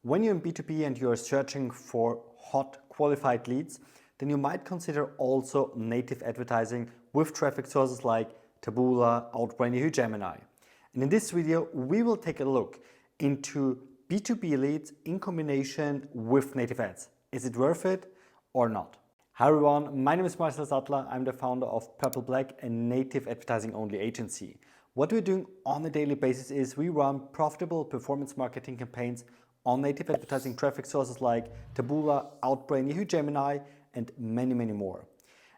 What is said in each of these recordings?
When you're in B2B and you're searching for hot qualified leads, then you might consider also native advertising with traffic sources like Taboola, Outbrain, Gemini. And in this video, we will take a look into B2B leads in combination with native ads. Is it worth it or not? Hi everyone, my name is Marcel Sattler. I'm the founder of PurpleBlack, a native advertising only agency. What we're doing on a daily basis is we run profitable performance marketing campaigns on native advertising traffic sources like Taboola, Outbrain, Gemini, and many, many more.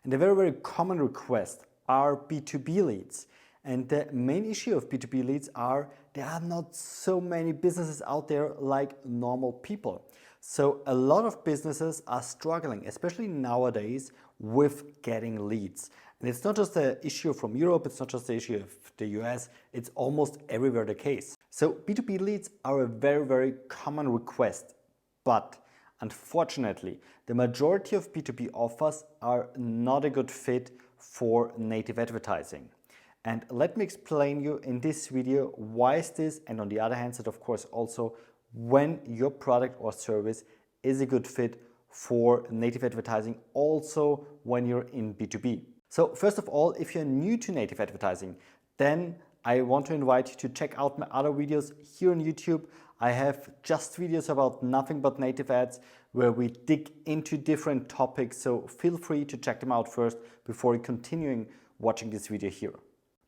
And a very, very common request are B2B leads. And the main issue of B2B leads are there are not so many businesses out there like normal people. So a lot of businesses are struggling, especially nowadays, with getting leads. And it's not just an issue from Europe, it's not just the issue of the US, it's almost everywhere the case. So B2B leads are a very, very common request, but unfortunately, the majority of B2B offers are not a good fit for native advertising. And let me explain you in this video why is this, and on the other hand side, of course, also when your product or service is a good fit for native advertising, also when you're in B2B. So first of all, if you're new to native advertising, then I want to invite you to check out my other videos here on YouTube. I have just videos about nothing but native ads where we dig into different topics. So feel free to check them out first before continuing watching this video here.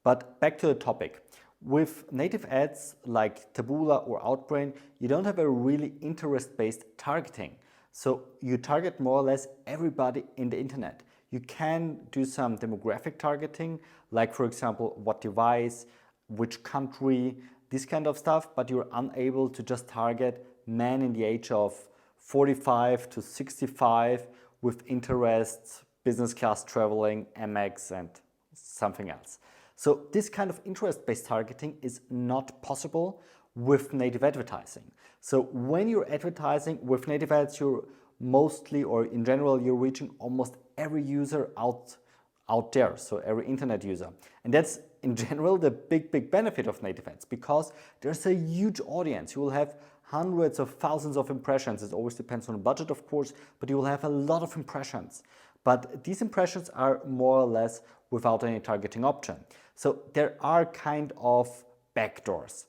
But back to the topic. With native ads like Taboola or Outbrain, you don't have a really interest-based targeting. So you target more or less everybody in the internet. You can do some demographic targeting, like for example, what device, which country, this kind of stuff, but you're unable to just target men in the age of 45 to 65 with interests, business class traveling, MX and something else. So this kind of interest-based targeting is not possible with native advertising. So when you're advertising with native ads, you're mostly, or in general, you're reaching almost every user out there, so every internet user. And that's in general the big benefit of native ads, because there's a huge audience. You will have hundreds of thousands of impressions. It always depends on the budget, of course, but you will have a lot of impressions. But these impressions are more or less without any targeting option. So there are kind of backdoors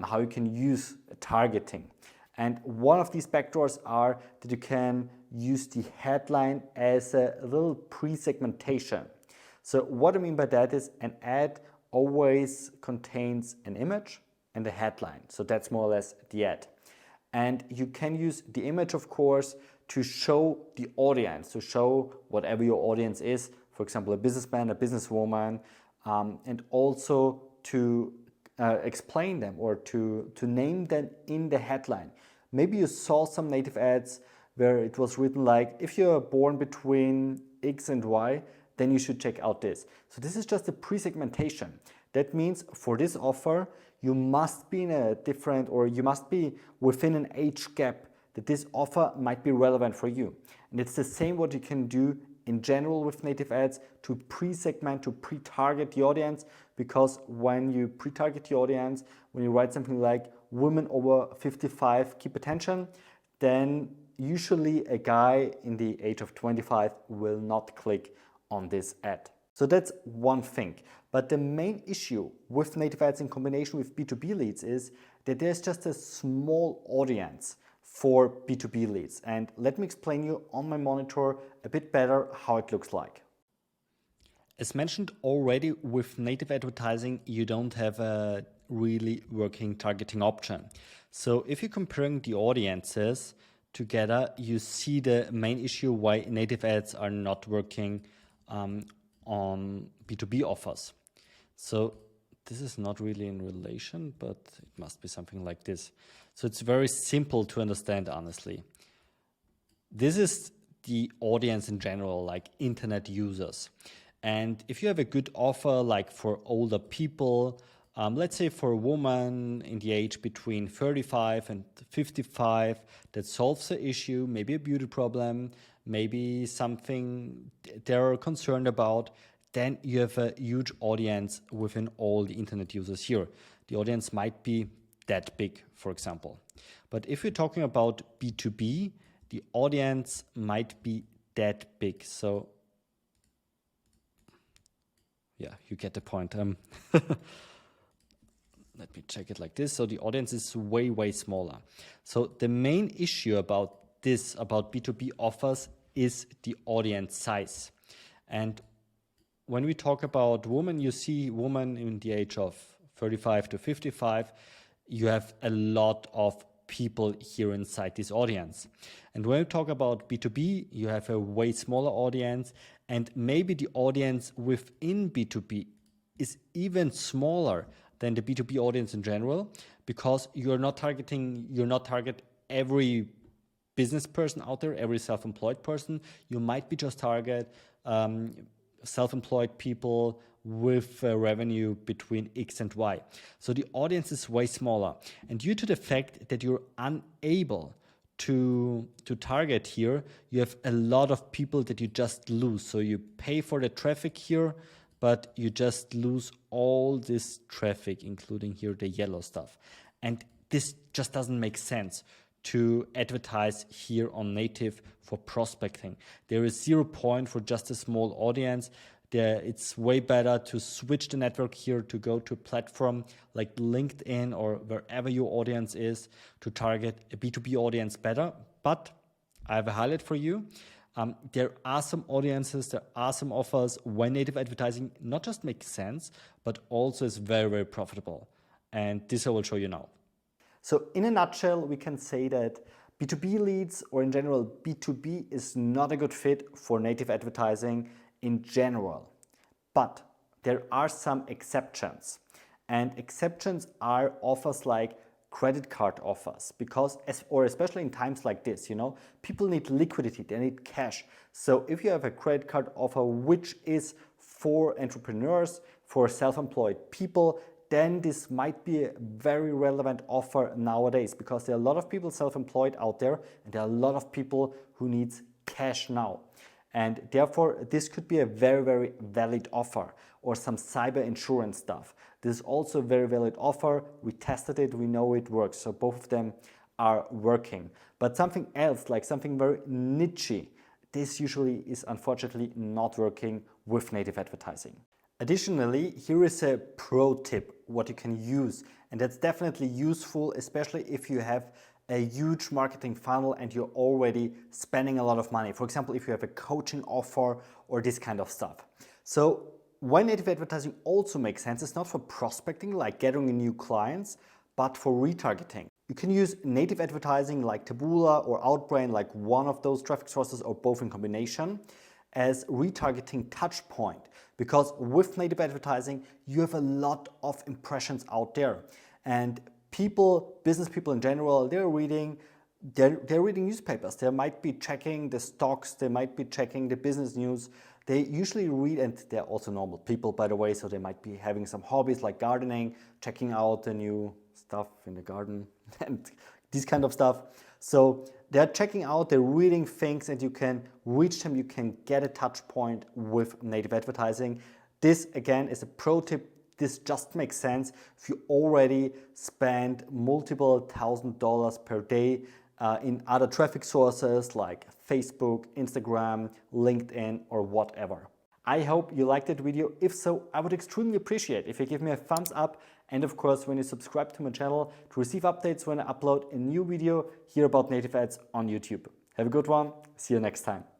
how you can use targeting. And one of these backdoors are that you can use the headline as a little pre-segmentation. So what I mean by that is an ad always contains an image and a headline. So that's more or less the ad. And you can use the image, of course, to show the audience, to show whatever your audience is, for example, a businessman, a businesswoman, and also to explain them or to name them in the headline. Maybe you saw some native ads where it was written like, if you're born between X and Y, then you should check out this. So this is just a pre-segmentation. That means for this offer, you must be in a different, or you must be within an age gap that this offer might be relevant for you. And it's the same what you can do in general with native ads to pre-segment, to pre-target the audience, because when you pre-target the audience, when you write something like women over 55 keep attention, then usually a guy in the age of 25 will not click on this ad. So that's one thing. But the main issue with native ads in combination with B2B leads is that there's just a small audience for B2B leads. And let me explain you on my monitor a bit better how it looks like. As mentioned already, with native advertising, you don't have a really working targeting option. So if you're comparing the audiences together, you see the main issue why native ads are not working on B2B offers. So this is not really in relation, but it must be something like this. So it's very simple to understand, honestly. This is the audience in general, like internet users. And if you have a good offer, like for older people, let's say for a woman in the age between 35 and 55, that solves the issue, maybe a beauty problem, maybe something they're concerned about, then you have a huge audience within all the internet users here. The audience might be that big, for example. But if you're talking about B2B, the audience might be that big. So yeah, you get the point. Let me check it like this. So the audience is way, way smaller. So the main issue about this, about B2B offers, is the audience size. And when we talk about women, you see women in the age of 35 to 55, you have a lot of people here inside this audience. And when we talk about B2B, you have a way smaller audience, and maybe the audience within B2B is even smaller than the B2B audience in general, because you're not target every business person out there, every self-employed person. You might be just target self-employed people with revenue between X and Y. So the audience is way smaller. And due to the fact that you're unable to target here, you have a lot of people that you just lose. So you pay for the traffic here, but you just lose all this traffic, including here the yellow stuff. And this just doesn't make sense to advertise here on native for prospecting. There is 0 point for just a small audience. It's way better to switch the network here, to go to a platform like LinkedIn or wherever your audience is, to target a B2B audience better. But I have a highlight for you. There are some audiences, there are some offers when native advertising not just makes sense, but also is very, very profitable. And this I will show you now. So in a nutshell, we can say that B2B leads, or in general B2B, is not a good fit for native advertising in general. But there are some exceptions. And exceptions are offers like credit card offers, because especially in times like this, people need liquidity, they need cash. So if you have a credit card offer which is for entrepreneurs, for self-employed people, then this might be a very relevant offer nowadays, because there are a lot of people self-employed out there, and there are a lot of people who need cash now. And therefore, this could be a very, very valid offer, or some cyber insurance stuff. This is also a very valid offer. We tested it, we know it works. So both of them are working. But something else, like something very niche, this usually is unfortunately not working with native advertising. Additionally, here is a pro tip what you can use, and that's definitely useful, especially if you have a huge marketing funnel and you're already spending a lot of money. For example, if you have a coaching offer or this kind of stuff. So why native advertising also makes sense, it's not for prospecting, like getting new clients, but for retargeting. You can use native advertising like Taboola or Outbrain, like one of those traffic sources or both in combination, as retargeting touch point. Because with native advertising, you have a lot of impressions out there. And people, business people in general, they're reading newspapers. They might be checking the stocks, they might be checking the business news. They usually read, and they're also normal people, by the way, so they might be having some hobbies like gardening, checking out the new stuff in the garden and this kind of stuff. So they're checking out, they're reading things, and you can reach them, you can get a touch point with native advertising. This again is a pro tip. This just makes sense if you already spend multiple $1,000s per day in other traffic sources like Facebook, Instagram, LinkedIn, or whatever. I hope you liked that video. If so, I would extremely appreciate if you give me a thumbs up, and of course when you subscribe to my channel to receive updates when I upload a new video here about native ads on YouTube. Have a good one. See you next time.